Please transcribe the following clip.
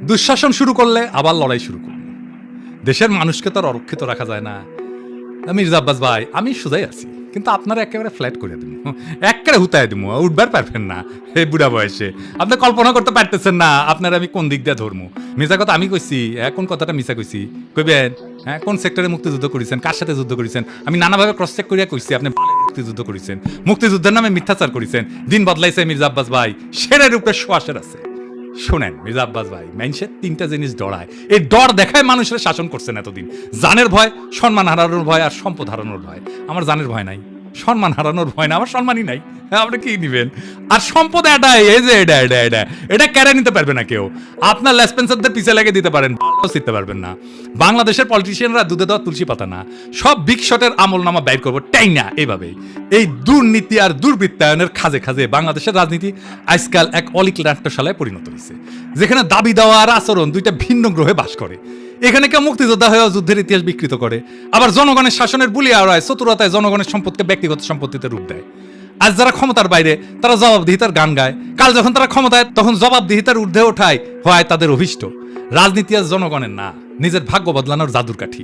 দুঃশাসন শুরু করলে আবার লড়াই শুরু করবো। দেশের মানুষকে তো আর অরক্ষিত রাখা যায় না। মির্জা আব্বাস ভাই, আমি সোজাই আছি, কিন্তু আপনারা একেবারে ফ্ল্যাট করে দিব, একেবারে হুতায় দিব, উঠবার পারবেন না। এই বুড়া বয়সে আপনি কল্পনা করতে পারতেছেন না আপনার আমি কোন দিক দিয়ে ধরবো। মির্জা কথা আমি কইছি, কোন কথাটা মিছা কইছি কইবেন? হ্যাঁ, কোন সেক্টরে মুক্তিযুদ্ধ করেছেন, কার সাথে যুদ্ধ করেছেন? আমি নানাভাবে ক্রস চেক করিয়া কইছি আপনি মুক্তিযুদ্ধ করেছেন, মুক্তিযুদ্ধের নামে মিথ্যাচার করেছেন। দিন বদলাইছে মির্জা আব্বাস ভাই, সেরের উপরে শোয়াশের আছে। শোনেন মির্জা আব্বাস ভাই, মানুষের তিনটা জিনিস ডরায়, এই ডর দেখায় মানুষের শাসন করছেন এতদিন। জানের ভয়, সম্মান হারানোর ভয়, আর সম্পদ হারানোর ভয়। আমার জানের ভয় নাই, সম্মান হারানোর ভয় না, আমার সম্মানই নাই। আপনি কি নিবেন? আর সম্পদ এটাই, এই যে এটা কেড়ে নিতে পারবে না কেউ। আপনার লেসপেন্সারদের পিছে লেগে দিতে পারেন, জিততে পারবেন না। বাংলাদেশের পলিটিশিয়ানরা দুধে দেওয়া তুলসী পাতা না, সব বিগ শটের আমল নামা বাইর করবো টাই না। এইভাবেই এই দুর্নীতি আর দুর্বৃত্তায়নের খাজে খাজে বাংলাদেশের রাজনীতি আজকাল এক অলিক নাট্যশালায় পরিণত হয়েছে, যেখানে দাবি দেওয়া আর আচরণ দুইটা ভিন্ন গ্রহে বাস করে। এখানে কেউ মুক্তিযোদ্ধা হয়েও যুদ্ধের ইতিহাস বিকৃত করে, আবার জনগণের শাসনের বুলি আড়ায় চতুরতায় জনগণের সম্পদকে ব্যক্তিগত সম্পত্তিতে রূপ দেয়। আজ যারা ক্ষমতার বাইরে তারা জবাবদিহিতার গান গায়, কাল যখন তারা ক্ষমতায় তখন জবাবদিহিতার ঊর্ধ্বে ওঠায় হয় তাদের অভিষ্ট। রাজনীতি আজ জনগণের না, নিজের ভাগ্য বদলানোর জাদুর কাঠি।